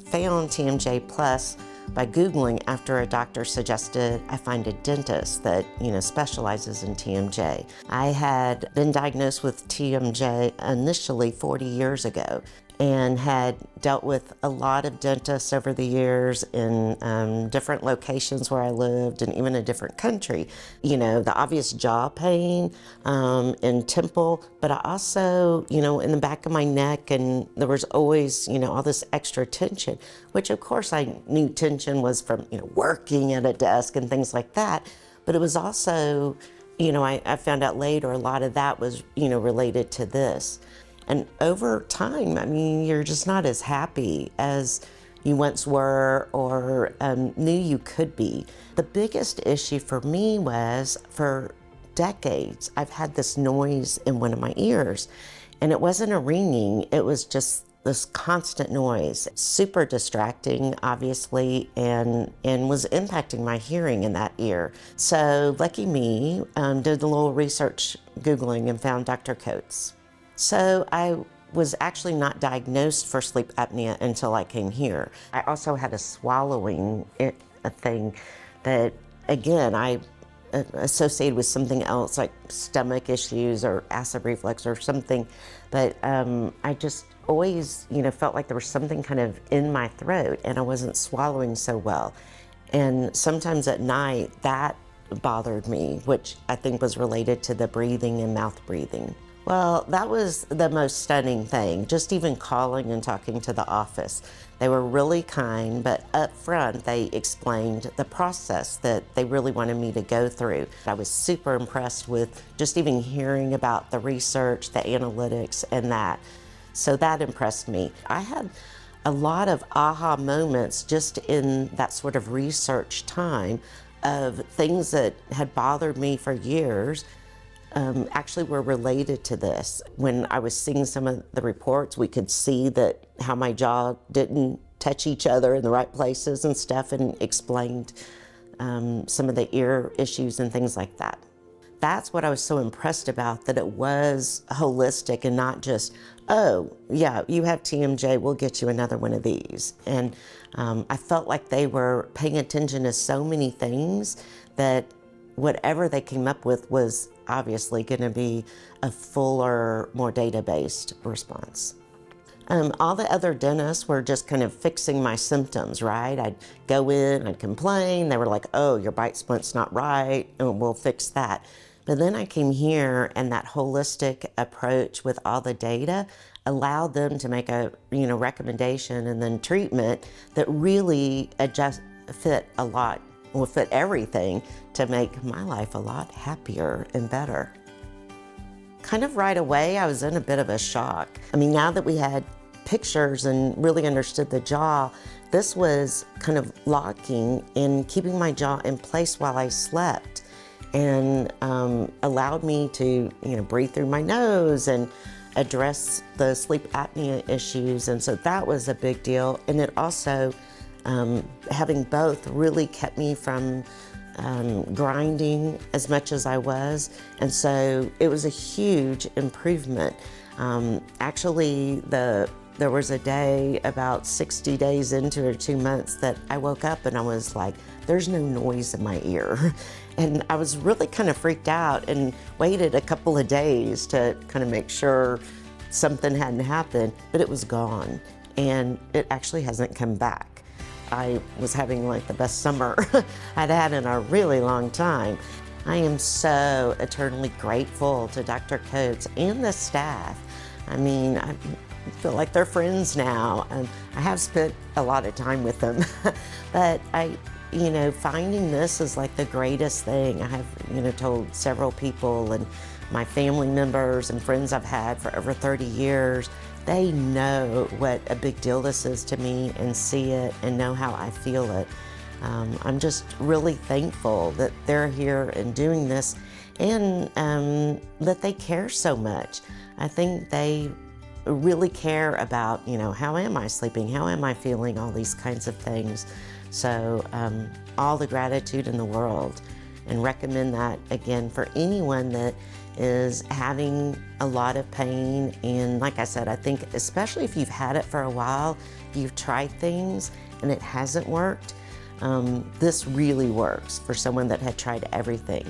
found TMJ Plus by Googling after a doctor suggested I find a dentist that, specializes in TMJ. I had been diagnosed with TMJ initially 40 years ago and had dealt with a lot of dentists over the years in different locations where I lived and even a different country. The obvious jaw pain and temple, but I also, in the back of my neck, and there was always, all this extra tension, which of course I knew tension was from, working at a desk and things like that, but it was also, I found out later a lot of that was, related to this. And over time, you're just not as happy as you once were or knew you could be. The biggest issue for me was, for decades, I've had this noise in one of my ears. And it wasn't a ringing, it was just this constant noise. Super distracting, obviously, and was impacting my hearing in that ear. So lucky me, did a little research Googling and found Dr. Coates. So I was actually not diagnosed for sleep apnea until I came here. I also had a swallowing thing that, again, I associated with something else, like stomach issues or acid reflux or something. But I just always, felt like there was something kind of in my throat and I wasn't swallowing so well. And sometimes at night that bothered me, which I think was related to the breathing and mouth breathing. Well, that was the most stunning thing, just even calling and talking to the office. They were really kind, but up front they explained the process that they really wanted me to go through. I was super impressed with just even hearing about the research, the analytics, and that. So that impressed me. I had a lot of aha moments just in that sort of research time of things that had bothered me for years. Actually were related to this. When I was seeing some of the reports, we could see that how my jaw didn't touch each other in the right places and stuff, and explained some of the ear issues and things like that. That's what I was so impressed about, that it was holistic and not just, oh, yeah, you have TMJ, we'll get you another one of these. And I felt like they were paying attention to so many things that whatever they came up with was obviously going to be a fuller, more data-based response. All the other dentists were just kind of fixing my symptoms, right? I'd go in, I'd complain, they were like, oh, your bite splint's not right, and we'll fix that. But then I came here, and that holistic approach with all the data allowed them to make a recommendation and then treatment that really fit everything to make my life a lot happier and better. Kind of right away, I was in a bit of a shock. Now that we had pictures and really understood the jaw, this was kind of locking and keeping my jaw in place while I slept, and allowed me to breathe through my nose and address the sleep apnea issues. And so that was a big deal. And it also, having both, really kept me from grinding as much as I was. And so it was a huge improvement. Actually, there was a day about 60 days into or 2 months that I woke up and I was like, there's no noise in my ear. And I was really kind of freaked out and waited a couple of days to kind of make sure something hadn't happened, but it was gone. And it actually hasn't come back. I was having like the best summer I'd had in a really long time. I am so eternally grateful to Dr. Coates and the staff. I feel like they're friends now. I have spent a lot of time with them, but finding this is like the greatest thing. I have, told several people, and my family members and friends I've had for over 30 years, they know what a big deal this is to me and see it and know how I feel it. I'm just really thankful that they're here and doing this, and that they care so much. I think they really care about, how am I sleeping? How am I feeling? All these kinds of things. So all the gratitude in the world, and recommend that again for anyone that is having a lot of pain. And like I said, I think especially if you've had it for a while, you've tried things and it hasn't worked, this really works for someone that had tried everything.